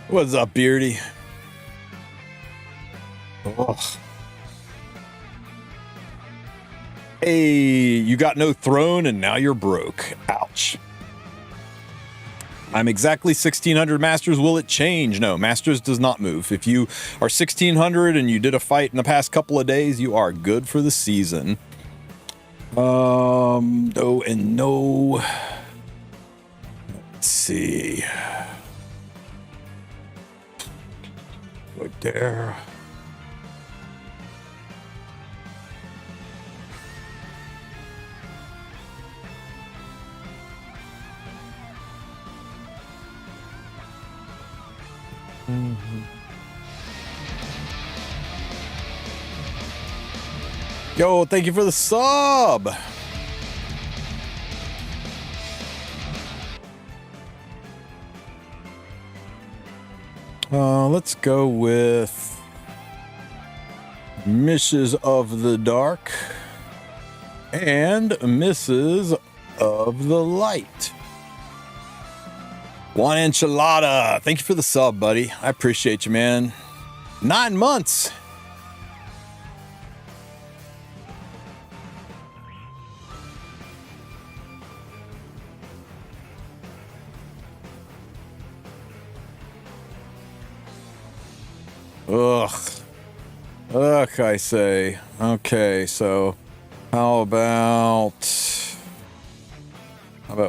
What's up, Beardy? Ugh. Hey, you got no throne and now you're broke. Ouch. I'm exactly 1600 Masters. Will it change? No, Masters does not move. If you are 1600 and you did a fight in the past couple of days, you are good for the season. No and no. Let's see. Right there. Yo, thank you for the sub. Let's go with Mrs. of the Dark and Mrs. of the Light. One enchilada. Thank you for the sub, buddy. I appreciate you, man. 9 months. Ugh, I say. Okay, so how about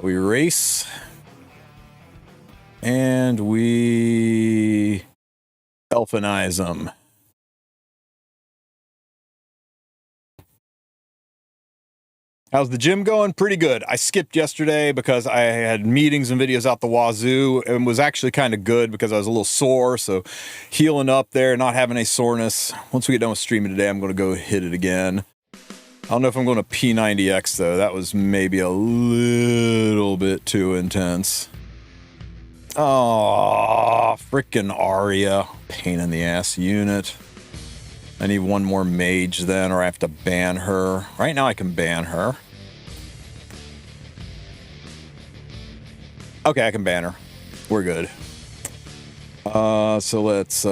we race and we elfinize them? How's the gym going? Pretty good. I skipped yesterday because I had meetings and videos out the wazoo, and was actually kind of good because I was a little sore. So healing up there, not having a soreness. Once we get done with streaming today, I'm going to go hit it again. I don't know if I'm going to P90X though. That was maybe a little bit too intense. Oh, freaking Arya. Pain in the ass unit. I need one more mage then, or I have to ban her. Right now I can ban her. Okay, I can ban her. We're good. So let's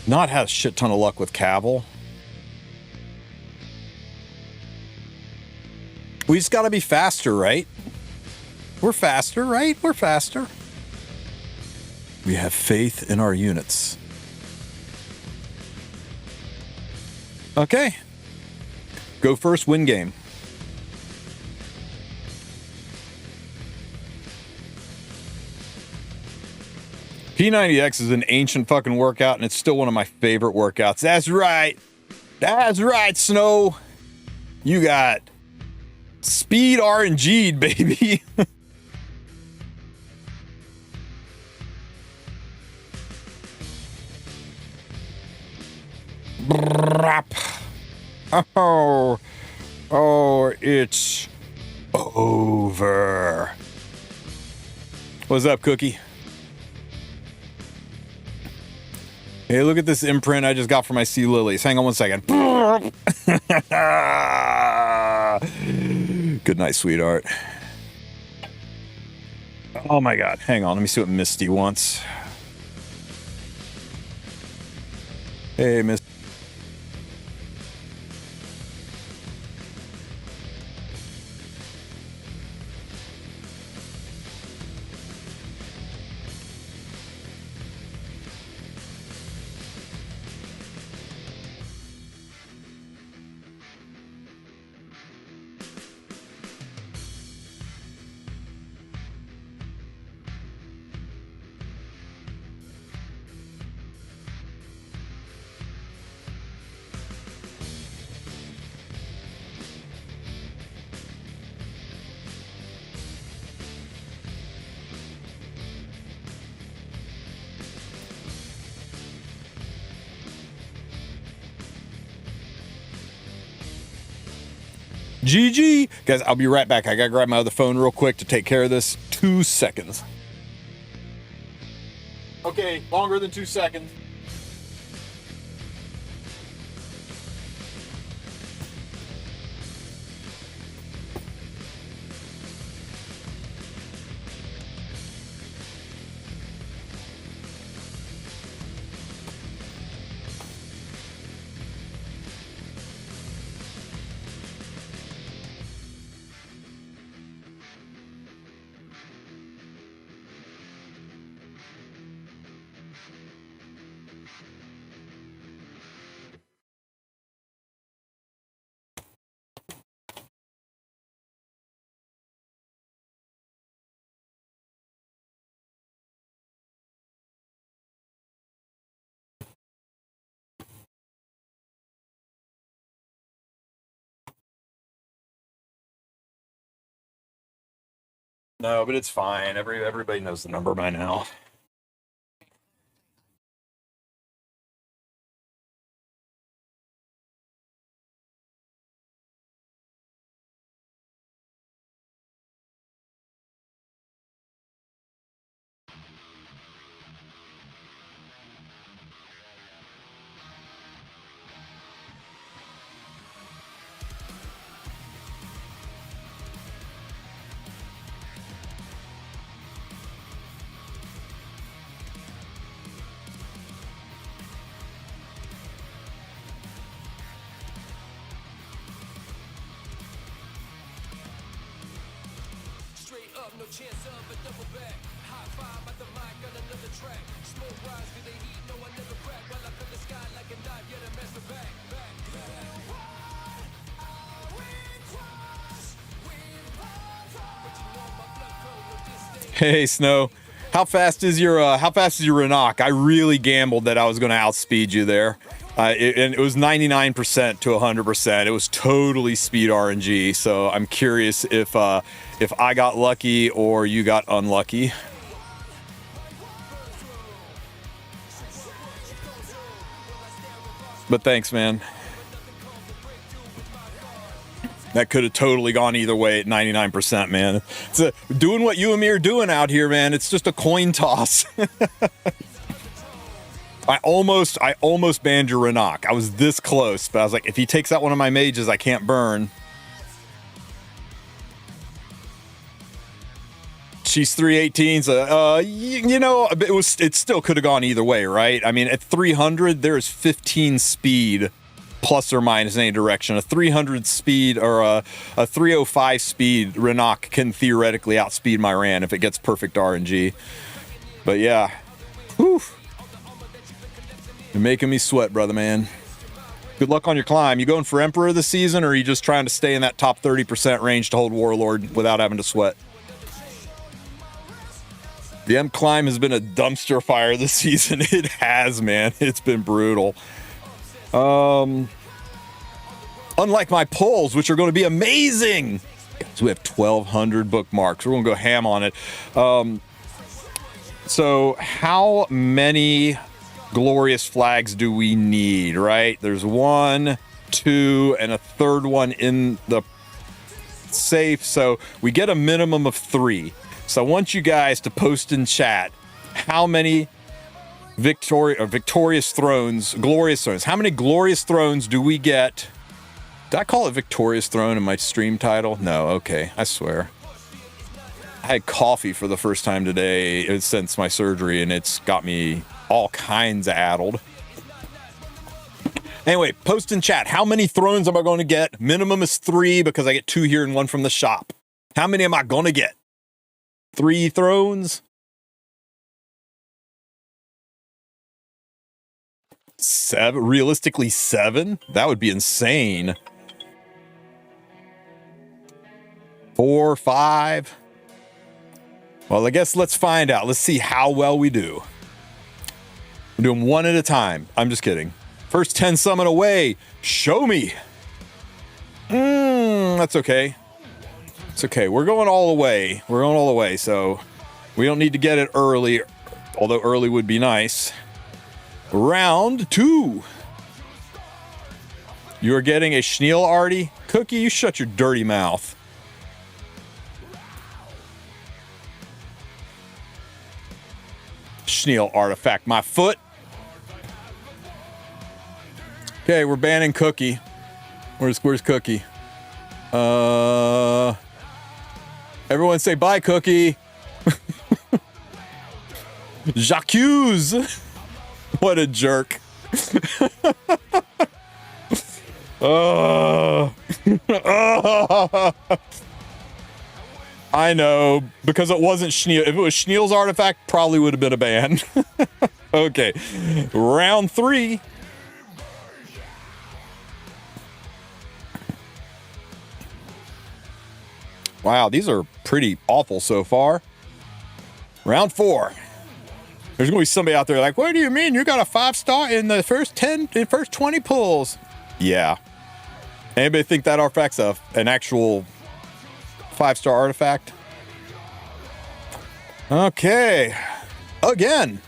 not have a shit ton of luck with Cavill. We just gotta be faster, right? We're faster, right? We're faster. We have faith in our units. Okay. Go first, win game. P90X is an ancient fucking workout, and it's still one of my favorite workouts. That's right. That's right, Snow. You got speed RNG'd, baby. Oh, it's over. What's up, Cookie? Hey, look at this imprint I just got for my sea lilies. Hang on one second. Good night, sweetheart. Oh my God. Hang on. Let me see what Misty wants. Hey, Miss. GG. Guys, I'll be right back. I gotta grab my other phone real quick to take care of this. 2 seconds. Okay, longer than 2 seconds. No, but it's fine. Everybody knows the number by now. No chance of a double back. High five at the mic on another track. Smoke rise to the heat, no I never crack. While up in the sky like a knife, get a master back. Hey Snow, how fast is your Renok? I really gambled that I was going to outspeed you there. And it was 99% to 100%. It was totally speed RNG. So I'm curious if I got lucky or you got unlucky. But thanks, man. That could have totally gone either way at 99%, man. Doing what you and me are doing out here, man. It's just a coin toss. I almost banned your Renok. I was this close, but I was like, if he takes out one of my mages, I can't burn. She's 318s. You know, it still could have gone either way, right? I mean, at 300, there's 15 speed, plus or minus in any direction. A 300 speed or a 305 speed Renok can theoretically outspeed my Ran if it gets perfect RNG. But yeah, whew. You're making me sweat, brother, man. Good luck on your climb. You going for Emperor this season, or are you just trying to stay in that top 30% range to hold Warlord without having to sweat? The M climb has been a dumpster fire this season. It has, man. It's been brutal. Unlike my polls, which are going to be amazing. Guys, we have 1,200 bookmarks. We're going to go ham on it. So how many glorious flags do we need, right? There's 1, 2, and a third one in the safe. So we get a minimum of 3. So I want you guys to post in chat how many victorious thrones, glorious thrones. How many glorious thrones do we get? Did I call it victorious throne in my stream title? No, okay, I swear. I had coffee for the first time today since my surgery, and it's got me all kinds of addled. Anyway, post in chat. How many thrones am I going to get? Minimum is 3 because I get 2 here and 1 from the shop. How many am I going to get? 3 thrones? 7? Realistically, 7? That would be insane. 4, 5? Well, I guess let's find out. Let's see how well we do. We're doing one at a time. I'm just kidding. First 10 summon away. Show me. That's okay. It's okay. We're going all the way. We're going all the way. So we don't need to get it early, although early would be nice. Round 2. You're getting a Schneel Artie? Cookie, you shut your dirty mouth. Schneel artifact my foot. Okay, we're banning Cookie. Where's Cookie? Everyone say bye, Cookie. J'accuse. What a jerk. I know, because it wasn't Schneel. If it was Schneel's artifact, probably would have been a ban. Okay, round 3. Wow, these are pretty awful so far. Round 4. There's gonna be somebody out there like, what do you mean you got a 5-star in the first 20 pulls? Yeah. Anybody think that artifact's an actual 5-star artifact? Okay. Again.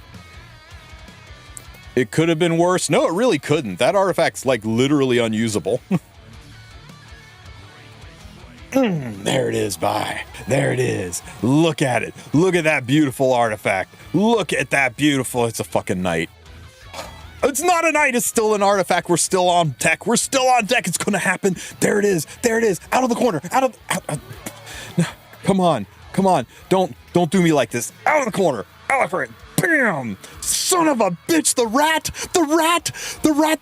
It could have been worse. No, it really couldn't. That artifact's like literally unusable. There it is, bye. There it is. Look at it. Look at that beautiful artifact. Look at that beautiful. It's a fucking knight. It's not a knight. It's still an artifact. We're still on deck. We're still on deck. It's going to happen. There it is. There it is. Out of the corner. Out. No, come on. Come on. Don't do me like this. Out of the corner. Out of it. Bam! Son of a bitch, the rat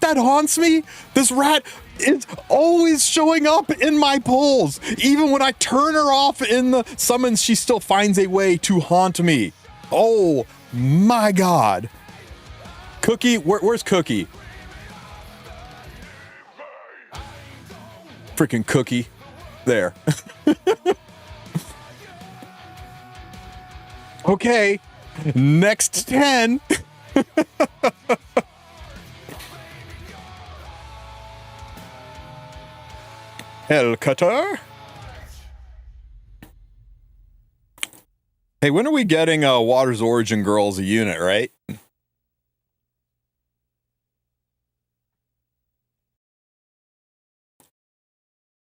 that haunts me. This rat is always showing up in my polls. Even when I turn her off in the summons, she still finds a way to haunt me. Oh my God. Cookie, where's Cookie? Freaking Cookie. There. Okay. Next 10. Hell cutter. Hey, when are we getting Water's Origin Girls a unit, right?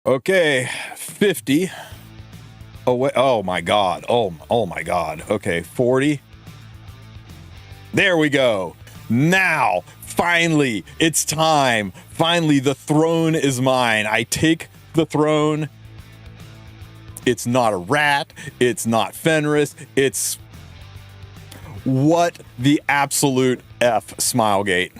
Okay, 50. Oh wait, oh my God. Oh my God. Okay, 40. There we go. Now, finally, it's time. Finally, the throne is mine. I take the throne. It's not a rat. It's not Fenris. It's what the absolute F, Smilegate.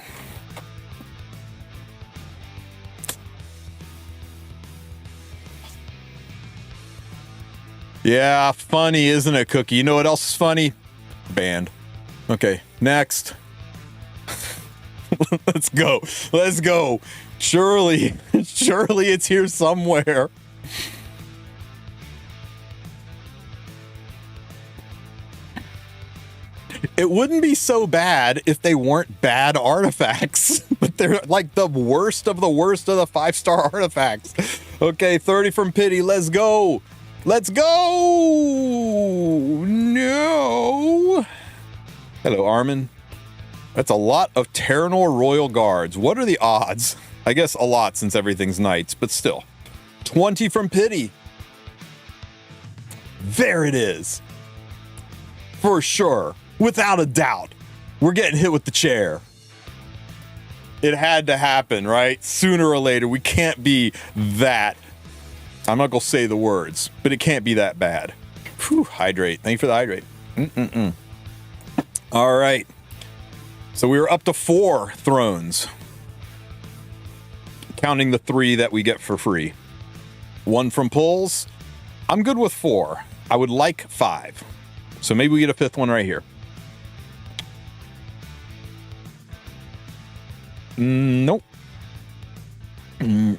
Yeah, funny, isn't it, Cookie? You know what else is funny? Banned. Okay, next. Let's go. Let's go. Surely it's here somewhere. It wouldn't be so bad if they weren't bad artifacts, but they're like the worst of the 5-star artifacts. Okay, 30 from Pity. Let's go. Let's go. No. Hello, Armin. That's a lot of Terranor Royal Guards. What are the odds? I guess a lot since everything's knights, but still. 20 from Pity. There it is. For sure. Without a doubt. We're getting hit with the chair. It had to happen, right? Sooner or later. We can't be that. I'm not going to say the words, but it can't be that bad. Whew, hydrate. Thank you for the hydrate. All right. So we were up to 4 thrones. Counting the 3 that we get for free. 1 from pulls. I'm good with 4. I would like 5. So maybe we get a 5th one right here. Nope.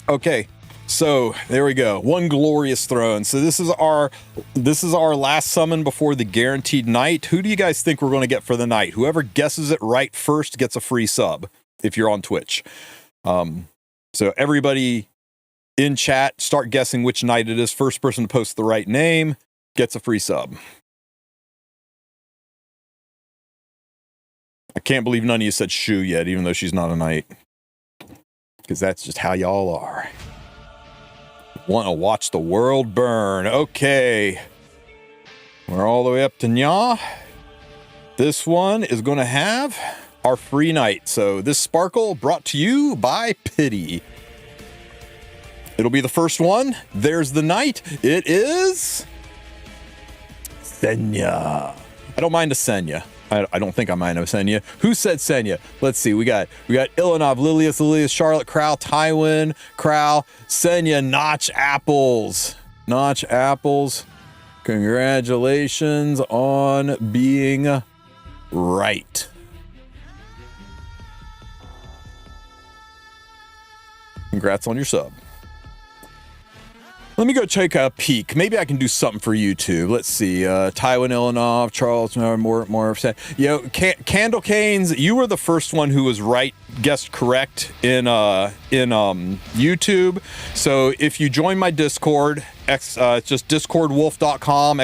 Okay. So there we go. 1 glorious throne. So this is our last summon before the guaranteed night. Who do you guys think we're going to get for the night? Whoever guesses it right first gets a free sub if you're on Twitch. So everybody in chat, start guessing which night it is. First person to post the right name gets a free sub. I can't believe none of you said Shu yet, even though she's not a knight. Because that's just how y'all are. Want to watch the world burn. Okay. We're all the way up to Nya. This one is going to have our free night. So this sparkle brought to you by Pity. It'll be the first one. There's the knight. It is Senya. I don't mind a Senya. I don't think I mind a Senya. Who said Senya? Let's see. We got Ilanov, Lilius, Charlotte, Crow, Tywin, Crow, Senya, Notch Apples. Notch Apples. Congratulations on being right. Congrats on your sub. Let me go take a peek. Maybe I can do something for YouTube. Let's see. Tywin Ilanov, Charles, more. You know, Candle Canes, you were the first one who was right guessed correct in YouTube. So if you join my Discord, it's just discordwulf.com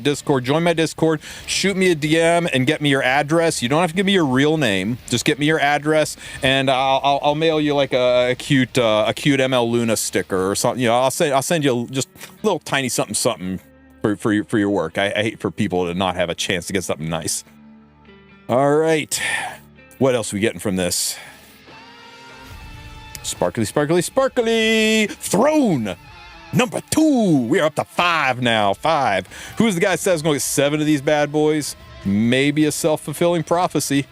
!Discord. Join my Discord, shoot me a DM, and get me your address. You don't have to give me your real name. Just get me your address, and I'll mail you like a cute ML Luna sticker or something. You know, I'll send you just a little tiny something for your work. I hate for people to not have a chance to get something nice. All right, what else are we getting from this? Sparkly, sparkly, sparkly throne. Number 2. We are up to 5 now. 5. Who's the guy that says going to get 7 of these bad boys? Maybe a self-fulfilling prophecy.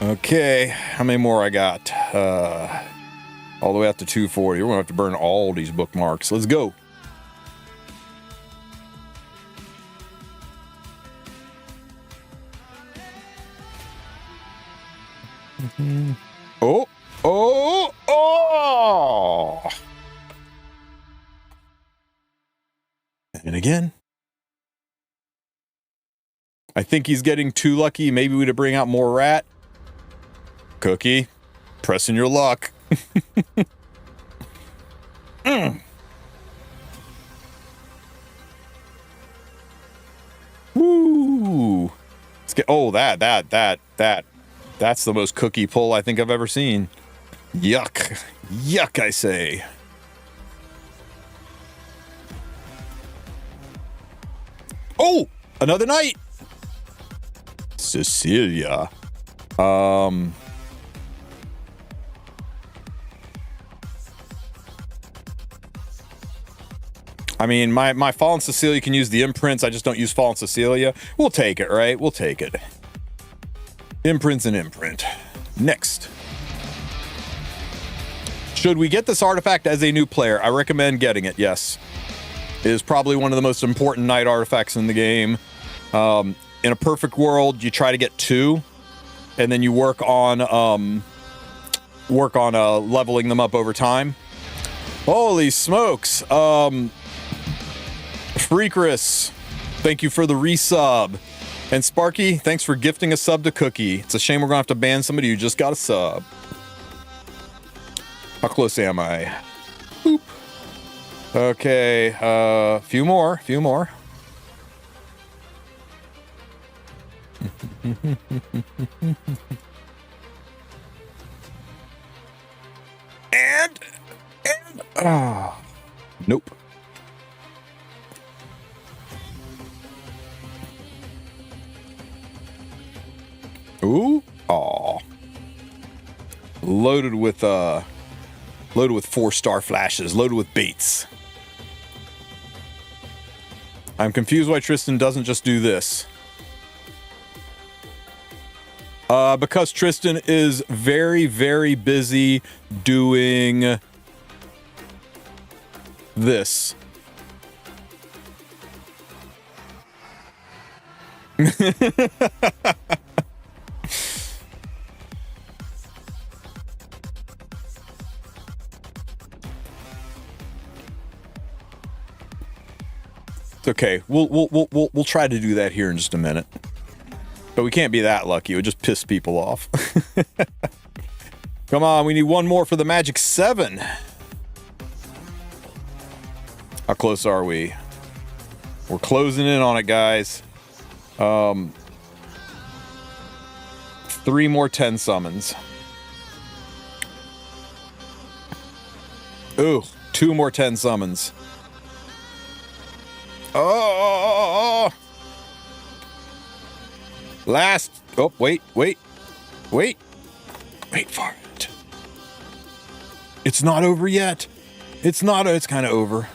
Okay, how many more I got? All the way up to 240. We're going to have to burn all these bookmarks. Let's go. Oh. And again. I think he's getting too lucky. Maybe we to bring out more rat. Cookie, pressing your luck. Woo! Let's get. Oh, that's the most cookie pull I think I've ever seen. Yuck. Yuck, I say. Oh, another night. Cecilia. I mean, my Fallen Cecilia can use the imprints. I just don't use Fallen Cecilia. We'll take it, right? We'll take it. Imprints and imprint. Next. Should we get this artifact as a new player? I recommend getting it, yes. It is probably one of the most important night artifacts in the game. In a perfect world, you try to get 2, and then you work on leveling them up over time. Holy smokes! Freakress, thank you for the resub. And Sparky, thanks for gifting a sub to Cookie. It's a shame we're gonna have to ban somebody who just got a sub. How close am I? Boop. Okay, few more. and nope. Ooh, aw. Loaded with 4-star flashes, loaded with baits. I'm confused why Tristen doesn't just do this. Because Tristen is very, very busy doing this. It's okay. We'll try to do that here in just a minute. But we can't be that lucky. It would just piss people off. Come on, we need one more for the Magic 7. How close are we? We're closing in on it, guys. 3 more 10 summons. Ooh, 2 more 10 summons. Oh! Last. Oh, wait for it. It's not over yet. It's kind of over.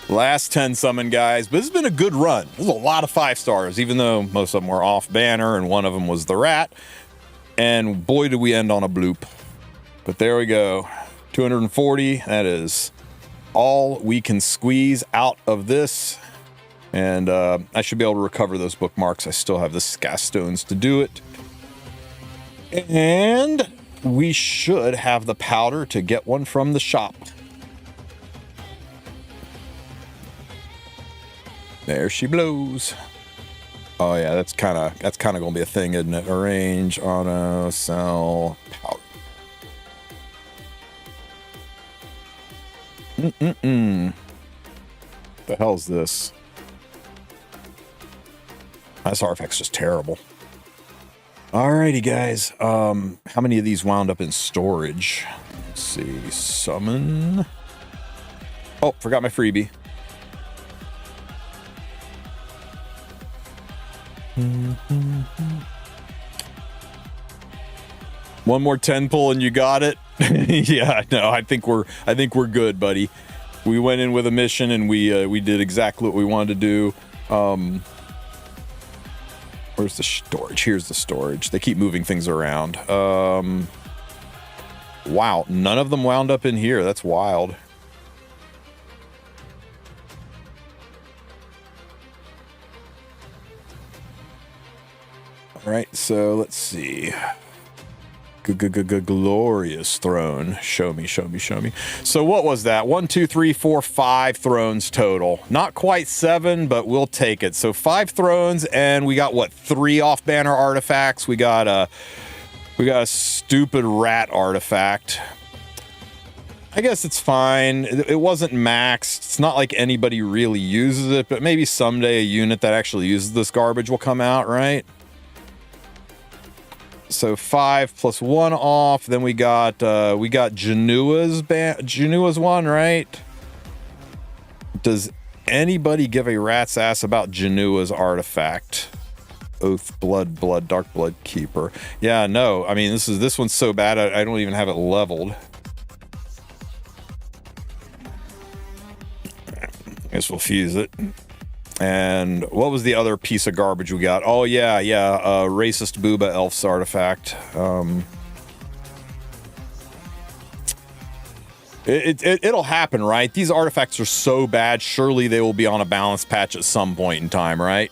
Last 10 summon, guys. But this has been a good run. There's a lot of 5 stars, even though most of them were off banner, and one of them was the rat. And boy, did we end on a bloop. But there we go. 240. That is all we can squeeze out of this. And I should be able to recover those bookmarks. I still have the Scast Stones to do it. And we should have the powder to get one from the shop. There she blows. Oh yeah, that's kind of gonna be a thing, isn't it? Arrange, auto, sell, powder. The hell's this? This artifact's just terrible. Alrighty, guys. How many of these wound up in storage? Let's see. Summon. Oh, forgot my freebie. One more 10 pull and you got it. Yeah, no, I think we're good, buddy. We went in with a mission and we did exactly what we wanted to do. Where's the storage? Here's the storage. They keep moving things around. Wow, none of them wound up in here. That's wild. All right, so let's see. Glorious throne. Show me. So what was that? 1, 2, 3, 4, 5 thrones total. Not quite 7, but we'll take it. So 5 thrones, and we got what? 3 off-banner artifacts. We got a stupid rat artifact. I guess it's fine. It wasn't maxed. It's not like anybody really uses it, but maybe someday a unit that actually uses this garbage will come out, right? So 5 plus 1 off. Then we got Janua's one, right? Does anybody give a rat's ass about Janua's artifact? Oath, blood, dark blood keeper. Yeah, no. I mean, this one's so bad I don't even have it leveled. I guess we'll fuse it. And what was the other piece of garbage we got? Oh yeah, racist booba elf's artifact. It'll happen, right? These artifacts are so bad, surely they will be on a balance patch at some point in time, right?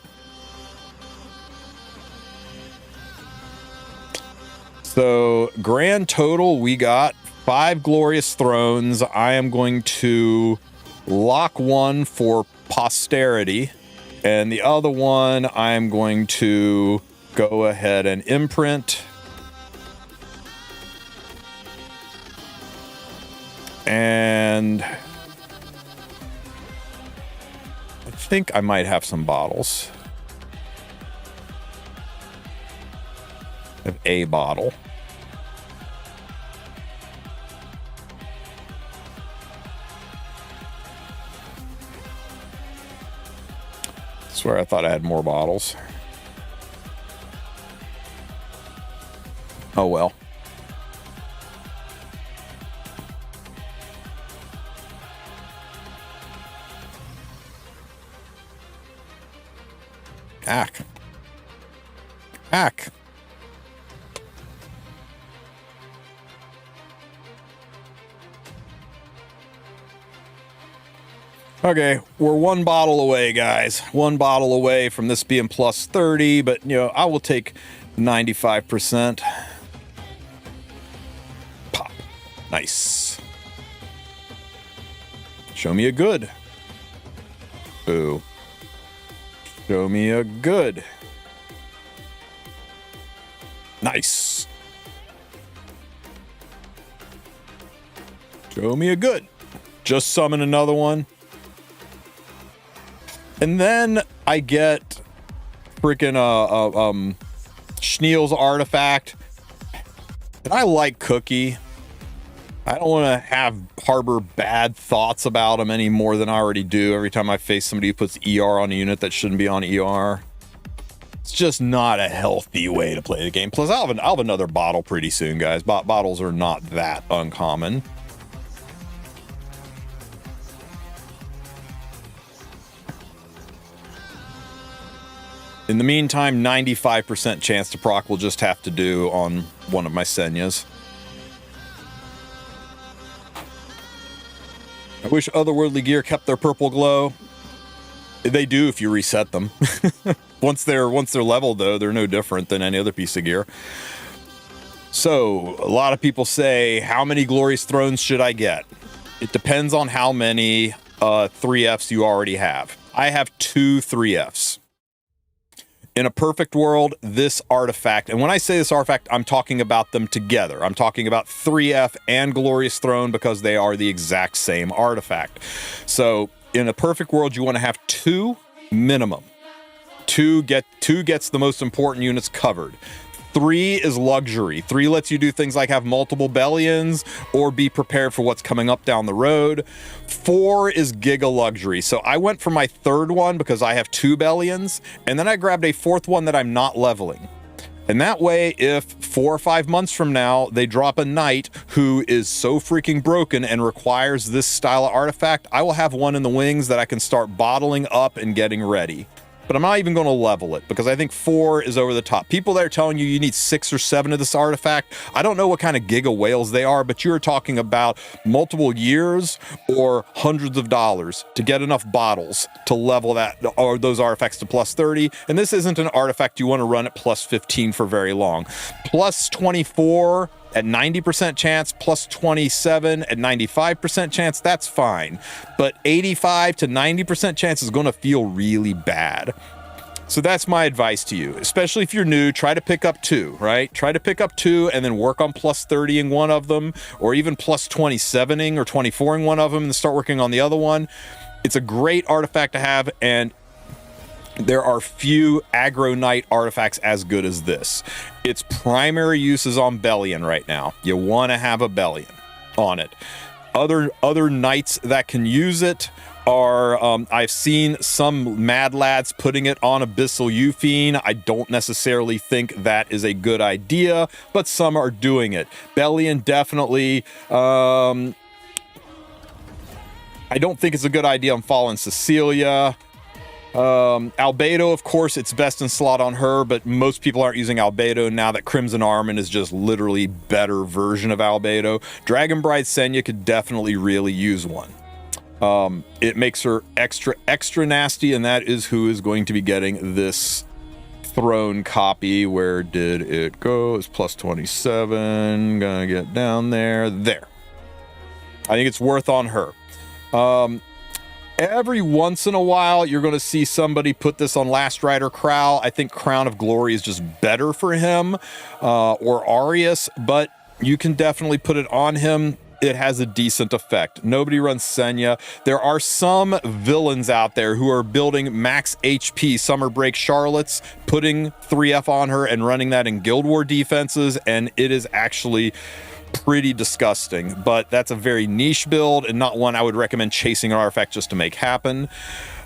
So grand total, we got 5 glorious thrones. I am going to lock one for posterity, and the other one I'm going to go ahead and imprint. And I think I might have some bottles. I have a bottle. I swear I thought I had more bottles. Oh well. Hack. Okay, we're 1 bottle away, guys. 1 bottle away from this being plus 30, but, you know, I will take 95%. Pop. Nice. Show me a good. Ooh. Show me a good. Nice. Show me a good. Just summon another one. And then I get freaking Schneel's artifact. And I like Cookie. I don't want to harbor bad thoughts about him any more than I already do every time I face somebody who puts ER on a unit that shouldn't be on ER. It's just not a healthy way to play the game. Plus, I'll have another bottle pretty soon, guys. Bottles are not that uncommon. In the meantime, 95% chance to proc will just have to do on one of my Senyas. I wish otherworldly gear kept their purple glow. They do if you reset them. Once they're leveled, though, they're no different than any other piece of gear. So, a lot of people say, how many glorious thrones should I get? It depends on how many 3Fs you already have. I have 2 3Fs. in a perfect world, this artifact, and when I say this artifact, I'm talking about them together. I'm talking about 3F and Glorious Throne because they are the exact same artifact. So in a perfect world, you want to have 2 minimum. 2 gets the most important units covered. 3 is luxury. 3 lets you do things like have multiple Bellions or be prepared for what's coming up down the road. 4 is giga luxury. So I went for my 3rd one because I have 2 Bellions, and then I grabbed a 4th one that I'm not leveling. And that way, if 4 or 5 months from now, they drop a knight who is so freaking broken and requires this style of artifact, I will have one in the wings that I can start bottling up and getting ready. But I'm not even going to level it because I think 4 is over the top. People that are telling you need 6 or 7 of this artifact, I don't know what kind of giga whales they are, but you're talking about multiple years or hundreds of dollars to get enough bottles to level that or those artifacts to plus 30. And this isn't an artifact you want to run at plus 15 for very long. Plus 24 at 90% chance, plus 27 at 95% chance, that's fine. But 85 to 90% chance is going to feel really bad. So that's my advice to you, especially if you're new. Try to pick up 2, right? Try to pick up 2 and then work on plus 30ing one of them, or even plus 27ing or 24ing one of them and start working on the other one. It's a great artifact to have, and there are few aggro knight artifacts as good as this. Its primary use is on Bellion right now. You want to have a Bellion on it. Other knights that can use it are, I've seen some mad lads putting it on Abyssal Euphine. I don't necessarily think that is a good idea, but some are doing it. Bellion definitely, I don't think it's a good idea on Fallen Cecilia. Albedo, of course, it's best in slot on her, but most people aren't using Albedo now that Crimson Armin is just literally better version of Albedo. Dragon Bride Senya could definitely really use one. It makes her extra nasty, and that is who is going to be getting this throne copy. Where did it go? It's plus 27. Gonna get down there. There. I think it's worth on her. Every once in a while, you're going to see somebody put this on Last Rider Crow. I think Crown of Glory is just better for him, or Arius, but you can definitely put it on him. It has a decent effect. Nobody runs Senya. There are some villains out there who are building max HP Summer Break Charlottes, putting 3F on her and running that in Guild War defenses, and it is actually pretty disgusting, but that's a very niche build and not one I would recommend chasing an artifact just to make happen.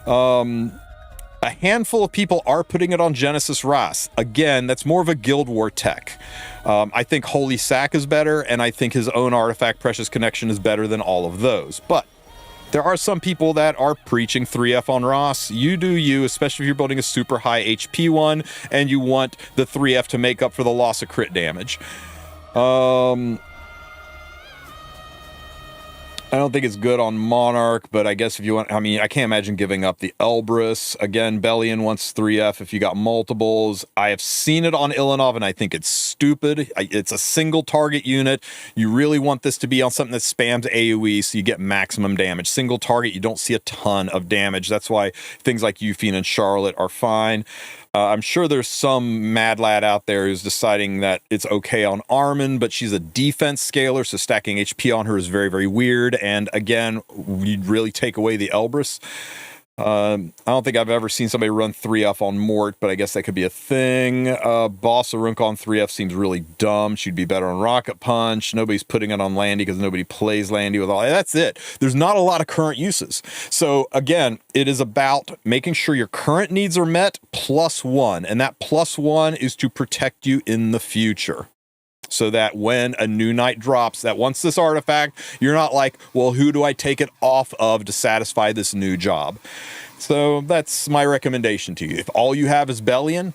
A handful of people are putting it on Genesis Ras. Again, that's more of a Guild War tech. I think Holy Sack is better, and I think his own artifact Precious Connection is better than all of those. But there are some people that are preaching 3F on Ross. You do you, especially if you're building a super high HP one and you want the 3F to make up for the loss of crit damage. I don't think it's good on Monarch, but I guess if you want, I mean, I can't imagine giving up the Elbrus. Again, Bellion wants 3F if you got multiples. I have seen it on Ilanov, and I think it's stupid. It's a single target unit. You really want this to be on something that spams AoE so you get maximum damage. Single target, you don't see a ton of damage. That's why things like Euphine and Charlotte are fine. I'm sure there's some mad lad out there who's deciding that it's okay on Armin, but she's a defense scaler, so stacking HP on her is very, very weird. And again, you'd really take away the Elbrus. I don't think I've ever seen somebody run 3F on Mort, but I guess that could be a thing. Boss Arunka on 3F seems really dumb. She'd be better on Rocket Punch. Nobody's putting it on Landy because nobody plays Landy with all. That's it. There's not a lot of current uses. So again, it is about making sure your current needs are met +1, and that +1 is to protect you in the future. So that when a new knight drops, that once this artifact, you're not like, well, who do I take it off of to satisfy this new job? So that's my recommendation to you. If all you have is Bellion,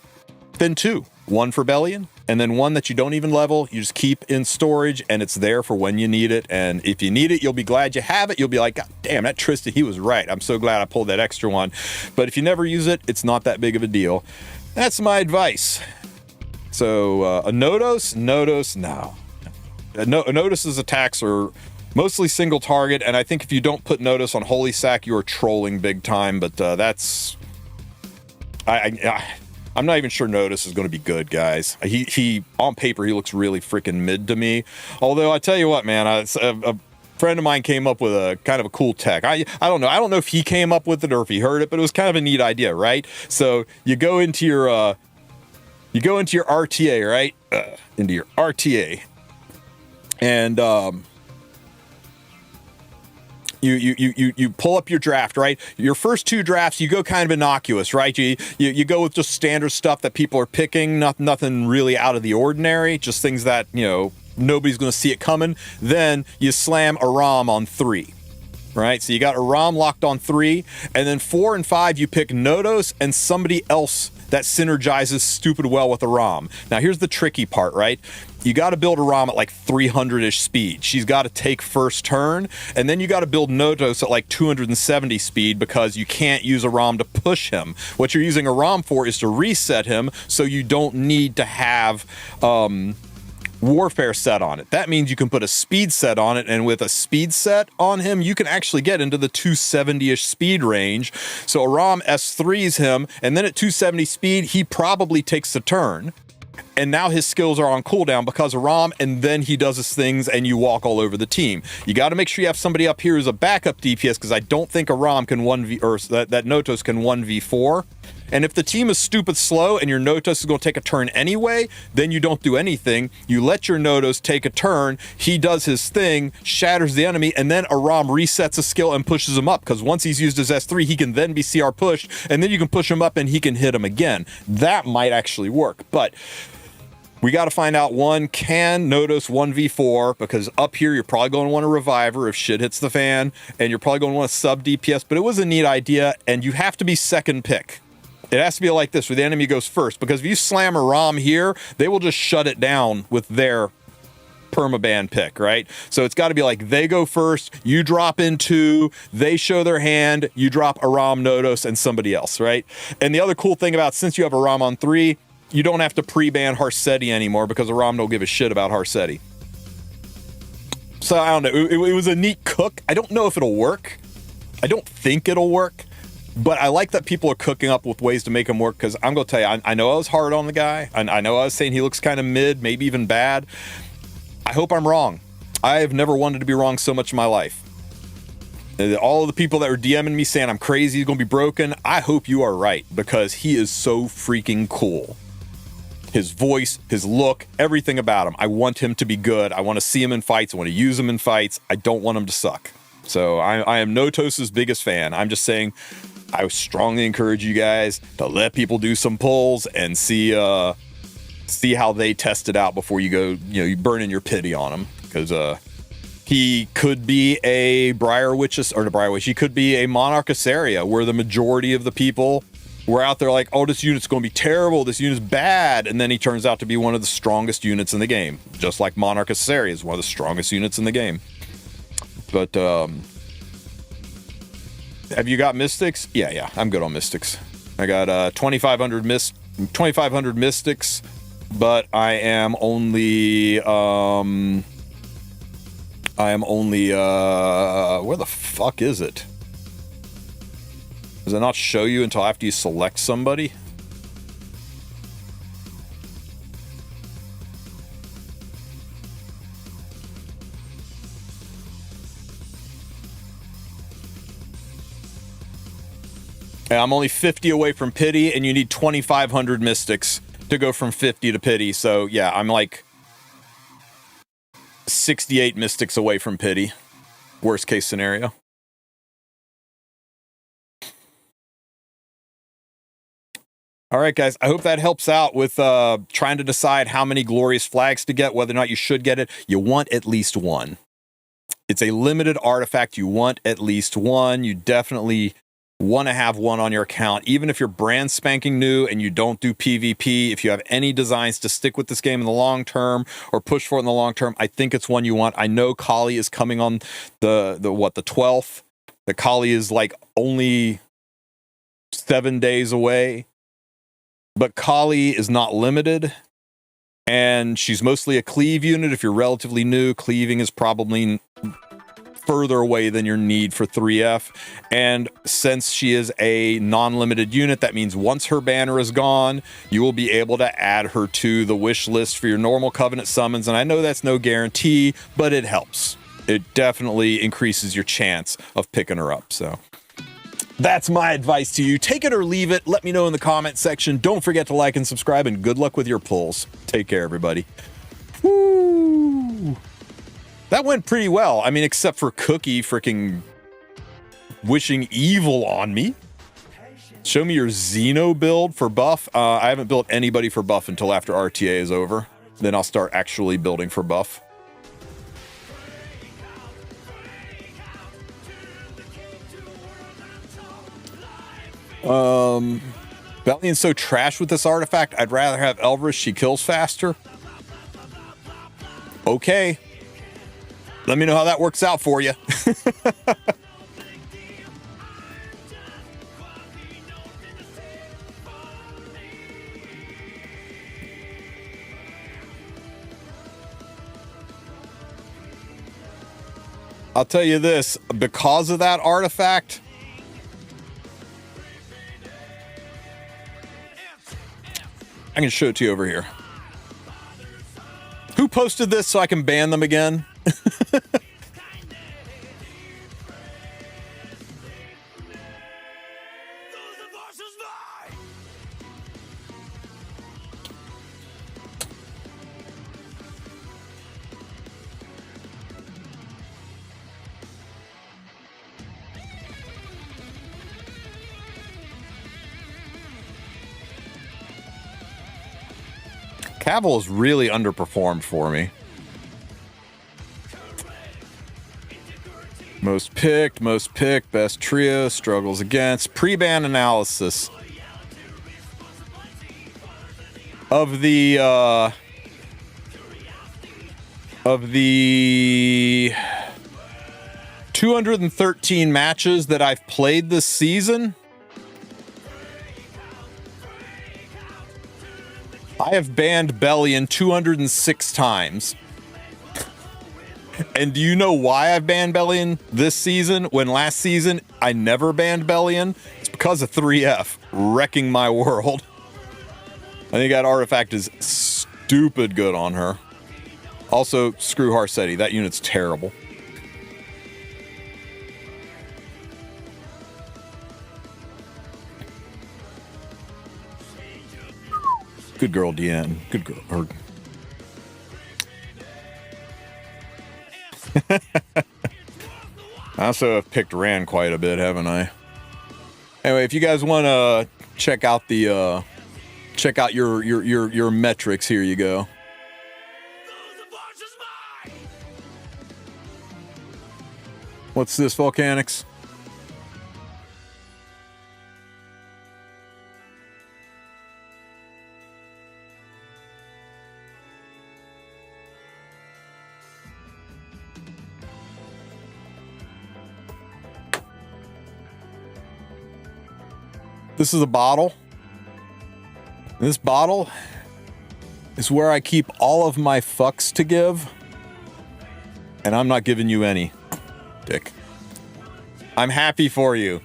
then 2. 1 for Bellion, and then 1 that you don't even level, you just keep in storage, and it's there for when you need it. And if you need it, you'll be glad you have it. You'll be like, God damn, that Tristen, he was right. I'm so glad I pulled that extra one. But if you never use it, it's not that big of a deal. That's my advice. So a Notos, no. Notos' attacks are mostly single target, and I think if you don't put Notos on Holy Sack, you are trolling big time. But that's I'm not even sure Notos is going to be good, guys. He on paper, he looks really freaking mid to me. Although I tell you what, man, a friend of mine came up with a kind of a cool tech. I don't know. I don't know if he came up with it or if he heard it, but it was kind of a neat idea, right? So you go into your RTA, right? Into your RTA, and you pull up your draft, right? Your first 2 drafts, you go kind of innocuous, right? You go with just standard stuff that people are picking, nothing really out of the ordinary, just things that, you know, nobody's going to see it coming. Then you slam a ROM on 3, right? So you got a ROM locked on 3, and then 4 and 5, you pick Notos and somebody else that synergizes stupid well with a ROM. Now here's the tricky part, right? You got to build a ROM at like 300-ish speed. She's got to take first turn, and then you got to build Notos at like 270 speed because you can't use a ROM to push him. What you're using a ROM for is to reset him, so you don't need to have warfare set on it. That means you can put a speed set on it, and with a speed set on him, you can actually get into the 270-ish speed range. So a ROM S3s him, and then at 270 speed, he probably takes a turn. And now his skills are on cooldown because of ROM, and then he does his things, and you walk all over the team. You got to make sure you have somebody up here who's a backup DPS, because I don't think a ROM can 1v, or that Notos can 1v4. And if the team is stupid slow and your Notos is going to take a turn anyway, then you don't do anything. You let your Notos take a turn, he does his thing, shatters the enemy, and then a ROM resets a skill and pushes him up, because once he's used his S3, he can then be CR pushed, and then you can push him up and he can hit him again. That might actually work, but we got to find out, one, can Notos 1v4, because up here you're probably going to want a reviver if shit hits the fan, and you're probably going to want a sub DPS, but it was a neat idea, and you have to be second pick. It has to be like this, where the enemy goes first, because if you slam a ROM here, they will just shut it down with their permaban pick, right? So it's got to be like they go first, you drop in 2, they show their hand, you drop a ROM, Notos, and somebody else, right? And the other cool thing about, since you have a ROM on 3, you don't have to pre-ban Harsetti anymore, because a ROM don't give a shit about Harsetti. So I don't know, it was a neat cook. I don't know if it'll work. I don't think it'll work. But I like that people are cooking up with ways to make him work, because I'm going to tell you, I know I was hard on the guy. I know I was saying he looks kind of mid, maybe even bad. I hope I'm wrong. I have never wanted to be wrong so much in my life. All of the people that were DMing me saying I'm crazy, he's going to be broken, I hope you are right, because he is so freaking cool. His voice, his look, everything about him. I want him to be good. I want to see him in fights. I want to use him in fights. I don't want him to suck. So I am Notos' biggest fan. I'm just saying, I strongly encourage you guys to let people do some polls and see how they test it out before you go, you burn in your pity on him, because he could be a he could be a Monarch Assaria, where the majority of the people were out there like, oh, this unit's going to be terrible, this unit's bad, and then he turns out to be one of the strongest units in the game, just like Monarch Assaria is one of the strongest units in the game. But have you got Mystics? Yeah, I'm good on Mystics. I got 2,500 Mystics, but I am only where the fuck is it? Does it not show you until after you select somebody? I'm only 50 away from pity, and you need 2,500 Mystics to go from 50 to pity. So yeah, I'm like 68 Mystics away from pity. Worst case scenario. All right, guys, I hope that helps out with trying to decide how many glorious flags to get, whether or not you should get it. You want at least one. It's a limited artifact. You want at least one. You definitely want to have one on your account, even if you're brand spanking new and you don't do PvP. If you have any designs to stick with this game in the long term or push for it in the long term, I think it's one you want. I know Kali is coming on the 12th. The Kali is like only 7 days away, but Kali is not limited, and she's mostly a cleave unit. If you're relatively new, cleaving is probably further away than your need for 3F. And since she is a non-limited unit, that means once her banner is gone, you will be able to add her to the wish list for your normal Covenant summons. And I know that's no guarantee, but it helps. It definitely increases your chance of picking her up. So that's my advice to you. Take it or leave it. Let me know in the comment section. Don't forget to like and subscribe, and good luck with your pulls. Take care, everybody. Woo! That went pretty well. I mean, except for Cookie freaking wishing evil on me. Show me your Xeno build for buff. I haven't built anybody for buff until after RTA is over. Then I'll start actually building for buff. Bellion's so trash with this artifact, I'd rather have Elvris. She kills faster. Okay. Let me know how that works out for you. I'll tell you this, because of that artifact, I can show it to you over here. Who posted this so I can ban them again? Cavill has really underperformed for me. Most picked, best trio, struggles against. Pre-ban analysis. Of the 213 matches that I've played this season, I have banned Bellion 206 times. And do you know why I've banned Bellion this season when last season I never banned Bellion? It's because of 3F wrecking my world. I think that artifact is stupid good on her. Also, screw Harsetti. That unit's terrible. Good girl, DN. Good girl. I also have picked Rand quite a bit, haven't I? Anyway, if you guys want to check out the your metrics, here you go. What's this, Volcanics? This is a bottle. This bottle is where I keep all of my fucks to give. And I'm not giving you any, dick. I'm happy for you.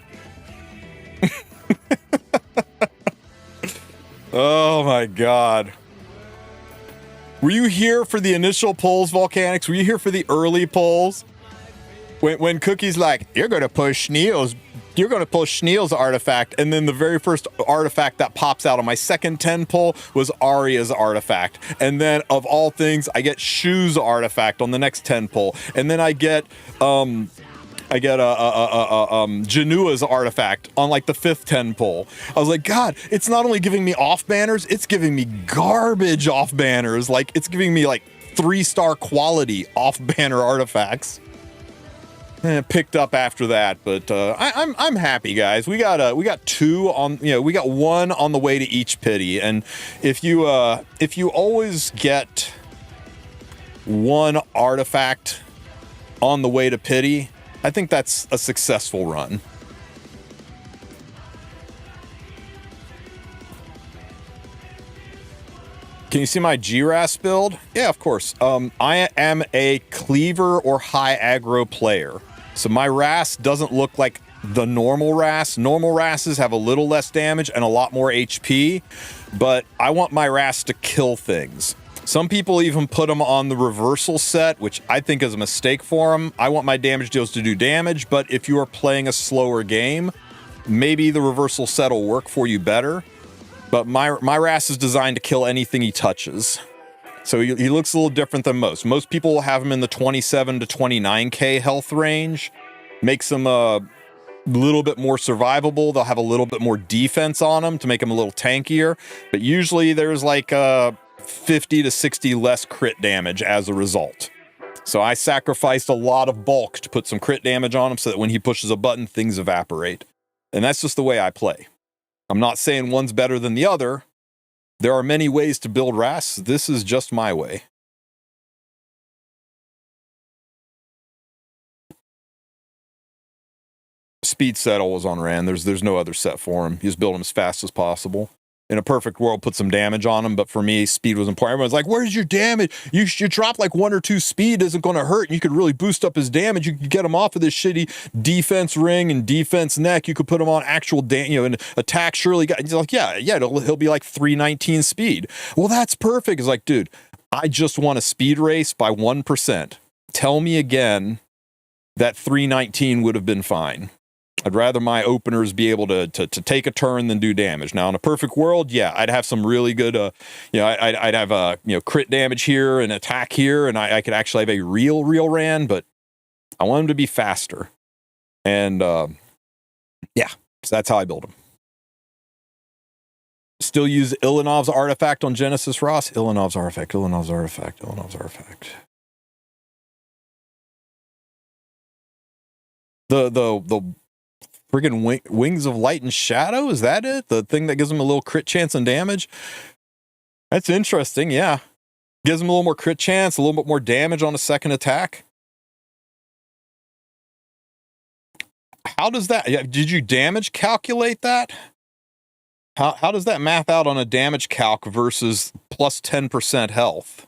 Oh my God. Were you here for the initial polls, Volcanics? Were you here for the early polls? When Cookie's like, you're going to push Neil's artifact, and then the very first artifact that pops out on my second 10 pull was Arya's artifact, and then of all things I get Shu's artifact on the next 10 pull, and then I get Janua's artifact on like the 5th 10 pull. I was like, God, it's not only giving me off banners, it's giving me garbage off banners. Like, it's giving me like 3-star quality off banner artifacts. Picked up after that, but I'm happy, guys. We got 2 on, we got 1 on the way to each pity, and if you always get 1 artifact on the way to pity, I think that's a successful run. Can you see my GRAS build? Yeah, of course. I am a cleaver or high aggro player. So my Wrasse doesn't look like the normal Wrasse. Normal Wrasses have a little less damage and a lot more HP, but I want my Wrasse to kill things. Some people even put them on the reversal set, which I think is a mistake for them. I want my damage deals to do damage, but if you are playing a slower game, maybe the reversal set will work for you better. But my Wrasse is designed to kill anything he touches. So he looks a little different than most. Most people will have him in the 27 to 29k health range. Makes him a little bit more survivable. They'll have a little bit more defense on him to make him a little tankier. But usually there's like 50 to 60 less crit damage as a result. So I sacrificed a lot of bulk to put some crit damage on him so that when he pushes a button, things evaporate. And that's just the way I play. I'm not saying one's better than the other. There are many ways to build Wrasse. This is just my way. Speed set always on Rand. There's no other set for him. You just build him as fast as possible. In a perfect world, put some damage on him, but for me, speed was important. Everyone's like, where's your damage? You drop like 1 or 2 speed isn't going to hurt, and you could really boost up his damage. You could get him off of this shitty defense ring and defense neck. You could put him on actual, and attack surely. He's like, yeah, he'll be like 319 speed. Well, that's perfect. It's like, dude, I just want a speed race by 1%. Tell me again that 319 would have been fine. I'd rather my openers be able to take a turn than do damage. Now, in a perfect world, yeah, I'd have some really good, I'd have crit damage here and attack here, and I could actually have a real Rand, but I want him to be faster. And yeah, so that's how I build him. Still use Ilanov's artifact on Genesis Ross. Ilanov's artifact. The friggin' Wings of Light and Shadow? Is that it? The thing that gives him a little crit chance and damage? That's interesting, yeah. Gives him a little more crit chance, a little bit more damage on a second attack. How does that... Did you damage calculate that? How does that math out on a damage calc versus plus 10% health?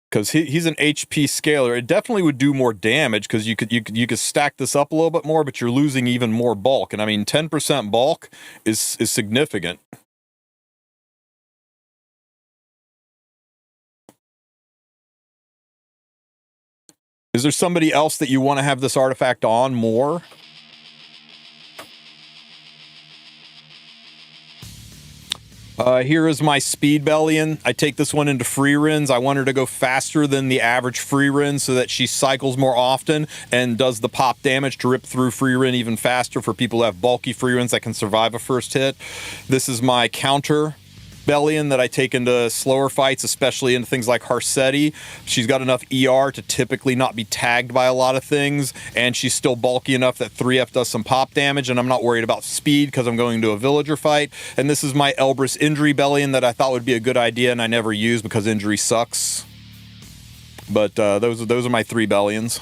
Because he's an HP scaler. It definitely would do more damage because you could stack this up a little bit more, but you're losing even more bulk. And I mean, 10% bulk is significant. Is there somebody else that you want to have this artifact on more? Here is my Speed Bellion. I take this one into free rins. I want her to go faster than the average free rin so that she cycles more often and does the pop damage to rip through free rin even faster for people who have bulky free rins that can survive a first hit. This is my counter Bellion that I take into slower fights, especially into things like Harsetti. She's got enough ER to typically not be tagged by a lot of things, and she's still bulky enough that 3F does some pop damage, and I'm not worried about speed because I'm going to a villager fight. And this is my Elbrus Injury Bellion that I thought would be a good idea, and I never use because injury sucks. But those are my 3 Bellions.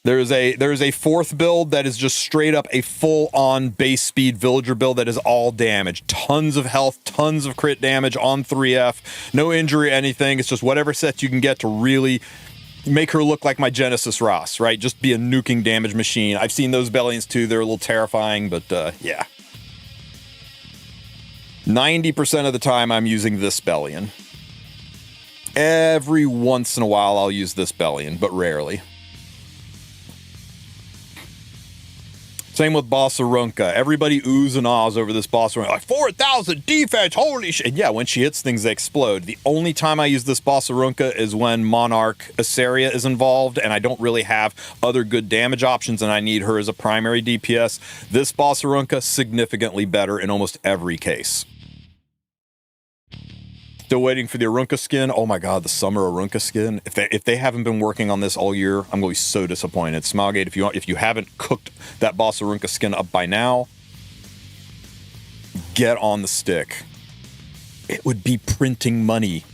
There is a 4th build that is just straight up a full-on base speed villager build that is all damage. Tons of health, tons of crit damage on 3F. No injury or anything. It's just whatever sets you can get to really make her look like my Genesis Ross, right? Just be a nuking damage machine. I've seen those Bellions too. They're a little terrifying, but yeah. 90% of the time I'm using this Bellion. Every once in a while I'll use this Bellion, but rarely. Same with Bossarunka. Everybody oohs and ahs over this Bossarunka. Like, 4,000 defense, holy shit. And yeah, when she hits things, they explode. The only time I use this Bossarunka is when Monarch Assaria is involved, and I don't really have other good damage options, and I need her as a primary DPS. This Bossarunka, significantly better in almost every case. Still waiting for the Arunca skin. Oh my god, the summer Arunca skin. If they haven't been working on this all year, I'm going to be so disappointed. Smilegate, if you haven't cooked that boss Arunca skin up by now, get on the stick. It would be printing money.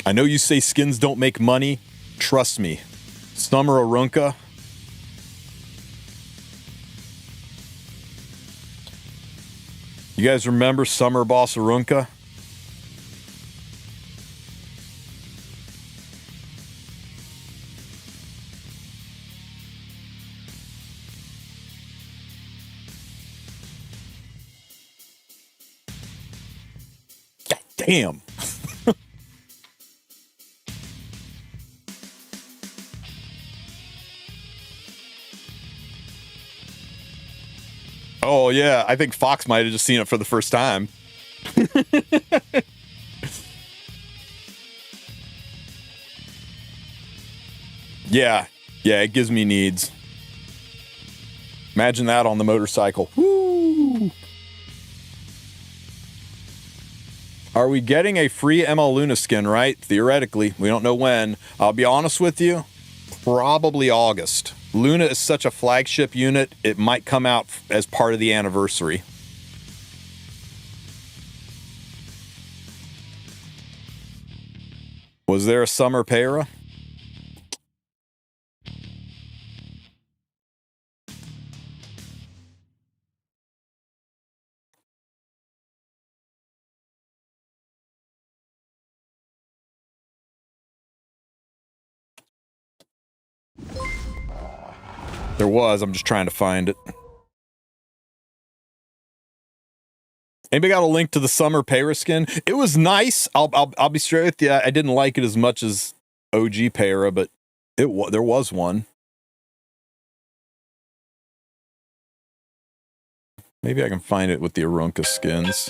I know you say skins don't make money. Trust me. Summer Arunca. You guys remember Summer Boss Arunca? God damn. Oh, yeah. I think Fox might have just seen it for the first time. Yeah. Yeah, it gives me needs. Imagine that on the motorcycle. Woo! Are we getting a free ML Luna skin, right? Theoretically. We don't know when. I'll be honest with you. Probably August. Luna is such a flagship unit, it might come out as part of the anniversary. Was there a summer Para? There was. I'm just trying to find it. Anybody got a link to the summer Para skin? It was nice. I'll be straight with you. I didn't like it as much as OG Para, but there was one. Maybe I can find it with the Arunca skins.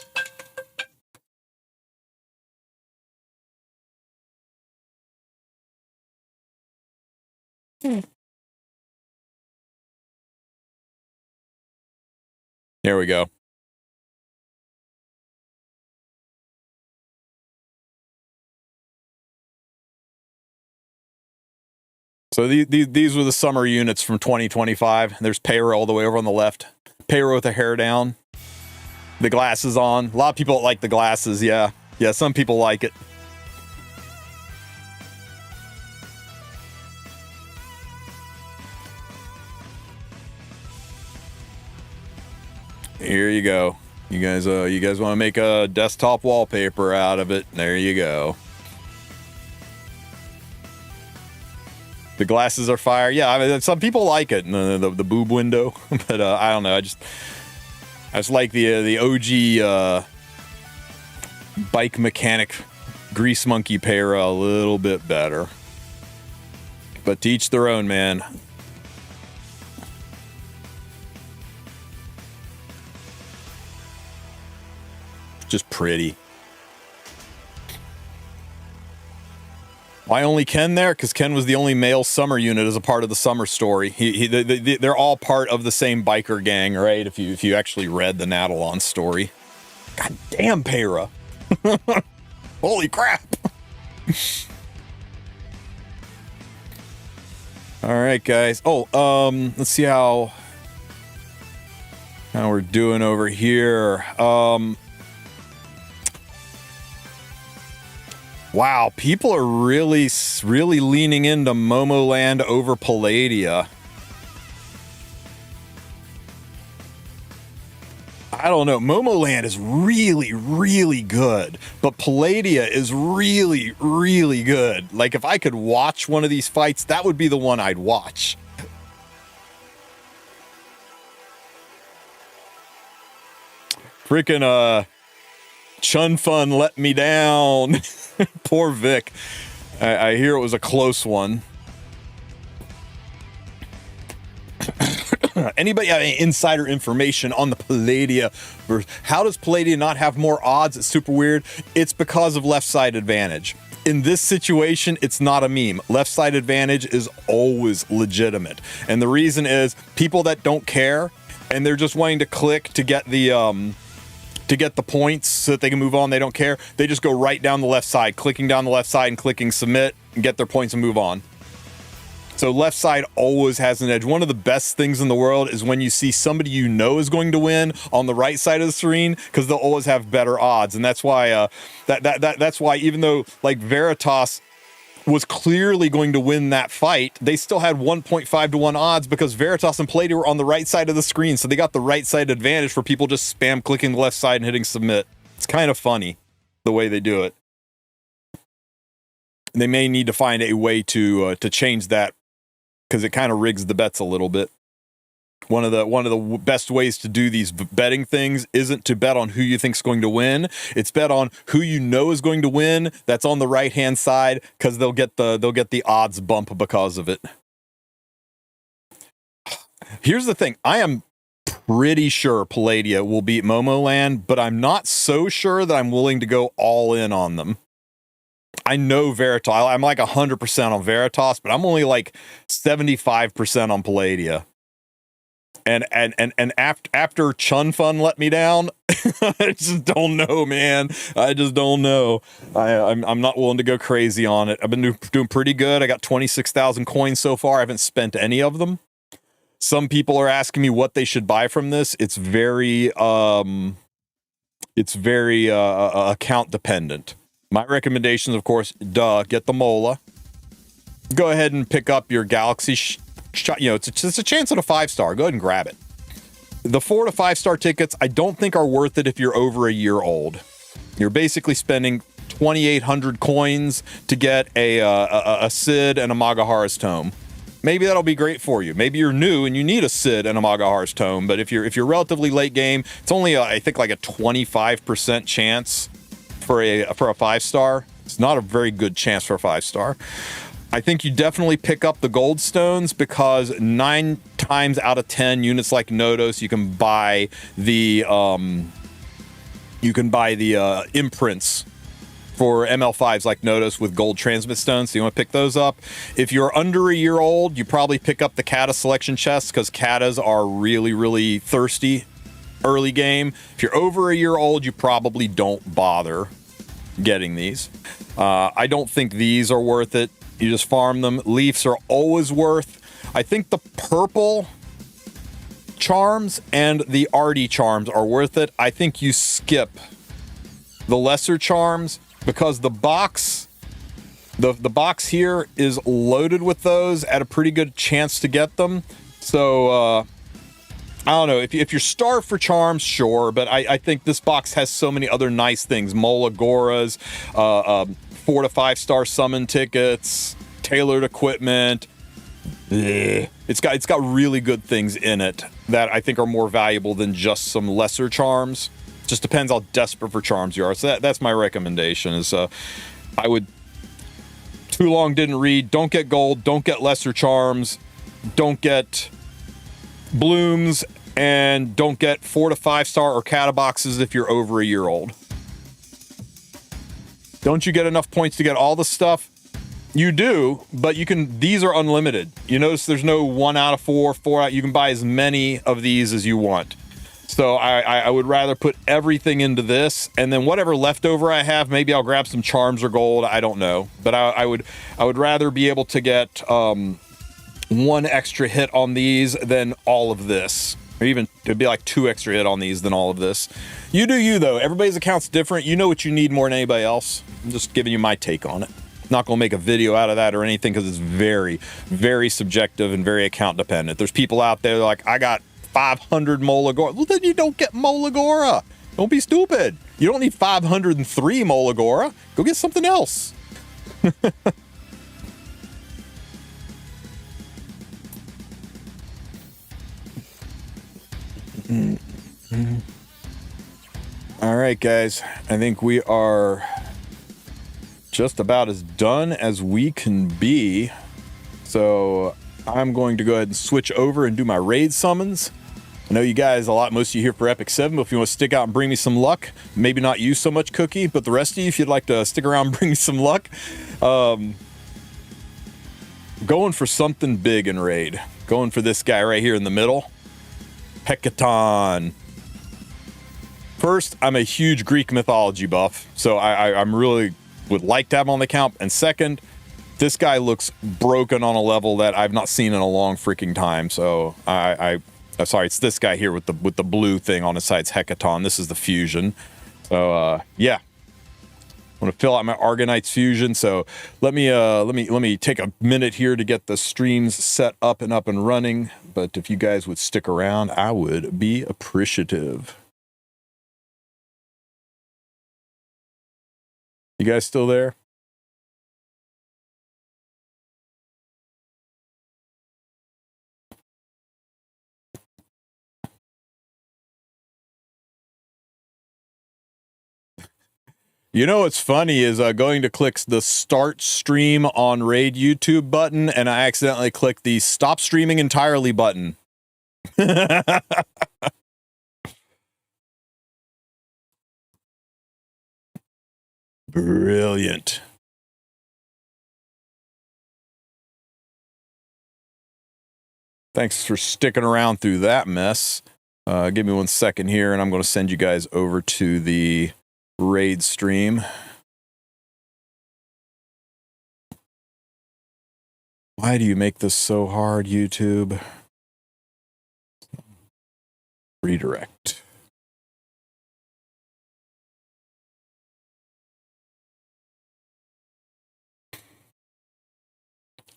Here we go. So these were the summer units from 2025. There's Para all the way over on the left. Para with the hair down. The glasses on. A lot of people like the glasses, yeah. Yeah, some people like it. Here you go. You guys want to make a desktop wallpaper out of it? There you go. The glasses are fire. Yeah, I mean, some people like it. The boob window, but I don't know. I just like the OG bike mechanic grease monkey Para a little bit better. But to each their own, man. Just pretty. Why only Ken there? Because Ken was the only male summer unit as a part of the summer story. They're all part of the same biker gang, right? If you actually read the Natalon story. God damn, Para. Holy crap. All right, guys. Oh, let's see how we're doing over here. Wow, people are really leaning into Momoland over Palladia. I don't know. Momoland is really good, but Palladia is really good. Like, if I could watch one of these fights, that would be the one I'd watch. Freaking, Chun Fun let me down. Poor Vic. I hear it was a close one. Anybody have any insider information on the Palladia? How does Palladia not have more odds? It's super weird. It's because of left side advantage. In this situation, it's not a meme. Left side advantage is always legitimate. And the reason is people that don't care and they're just wanting to click to get the points so that they can move on. They don't care. They just go right down the left side, clicking down the left side and clicking submit and get their points and move on. So left side always has an edge. One of the best things in the world is when you see somebody you know is going to win on the right side of the screen, because they'll always have better odds. And that's why that's why even though like Veritas was clearly going to win that fight, they still had 1.5 to 1 odds because Veritas and Palladium were on the right side of the screen, so they got the right side advantage for people just spam clicking the left side and hitting submit. It's kind of funny the way they do it. They may need to find a way to change that because it kind of rigs the bets a little bit. One of the best ways to do these betting things isn't to bet on who you think's going to win. It's bet on who you know is going to win. That's on the right hand side because they'll get the odds bump because of it. Here's the thing: I am pretty sure Palladia will beat Momoland, but I'm not so sure that I'm willing to go all in on them. I know Veritas. I'm like 100% on Veritas, but I'm only like 75% on Palladia. And after Chun Fun let me down, I just don't know, man. I just don't know. I'm not willing to go crazy on it. I've been doing pretty good. I got 26,000 coins so far. I haven't spent any of them. Some people are asking me what they should buy from this. It's very account dependent. My recommendations, of course, get the Mola. Go ahead and pick up your Galaxy it's a chance at a 5-star. Go ahead and grab it. The 4 to 5-star tickets, I don't think are worth it if you're over a year old. You're basically spending 2,800 coins to get a Sid and a Magahara's Tome. Maybe that'll be great for you. Maybe you're new and you need a Sid and a Magahara's Tome. But if you're relatively late game, it's only I think like a 25% chance for a 5-star. It's not a very good chance for a 5-star. I think you definitely pick up the gold stones because 9 times out of 10 units like Notos, you can buy the imprints for ML5s like Notos with gold transmit stones. So you want to pick those up. If you're under a year old, you probably pick up the Kata selection chests because Katas are really, really thirsty early game. If you're over a year old, you probably don't bother getting these. I don't think these are worth it. You just farm them. Leafs are always worth. I think the purple charms and the Artie charms are worth it. I think you skip the lesser charms because the box here is loaded with those at a pretty good chance to get them. So I don't know. If you're starved for charms, sure, but I think this box has so many other nice things. Mola Goras, 4 to 5-star summon tickets, tailored equipment. It's got really good things in it that I think are more valuable than just some lesser charms. Just depends how desperate for charms you are. So that's my recommendation. Is I would too long didn't read. Don't get gold. Don't get lesser charms. Don't get blooms, and don't get 4 to 5-star or Kata boxes if you're over a year old. Don't you get enough points to get all the stuff? You do, but these are unlimited. You notice there's no 1 out of 4, 4 out. You can buy as many of these as you want. So I would rather put everything into this, and then whatever leftover I have, maybe I'll grab some charms or gold. I don't know, but I would rather be able to get 1 extra hit on these than all of this. Or even it'd be like 2 extra hit on these than all of this. You do you though. Everybody's account's different. You know what you need more than anybody else. I'm just giving you my take on it. Not gonna make a video out of that or anything because it's very, very subjective and very account dependent. There's people out there like, I got 500 Molagora. Well, then you don't get Molagora. Don't be stupid. You don't need 503 Molagora. Go get something else. All right, guys. I think we are just about as done as we can be. So I'm going to go ahead and switch over and do my raid summons. I know you guys, most of you here for Epic 7, but if you want to stick out and bring me some luck, maybe not you so much, Cookie, but the rest of you, if you'd like to stick around and bring me some luck, going for something big in raid. Going for this guy right here in the middle. Hecaton. First, I'm a huge Greek mythology buff, so I'm really would like to have him on the account. And second, this guy looks broken on a level that I've not seen in a long freaking time. So sorry, it's this guy here with the blue thing on his side. It's Hecaton. This is the fusion. So yeah, want to fill out my Argonite's fusion, so let me take a minute here to get the streams set up and running. But if you guys would stick around, I would be appreciative. You guys still there? You know what's funny is going to click the start stream on Raid YouTube button, and I accidentally clicked the stop streaming entirely button. Brilliant. Thanks for sticking around through that mess. Give me 1 second here, and I'm going to send you guys over to the Raid stream. Why do you make this so hard, YouTube? Redirect.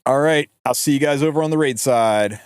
All right, I'll see you guys over on the Raid side.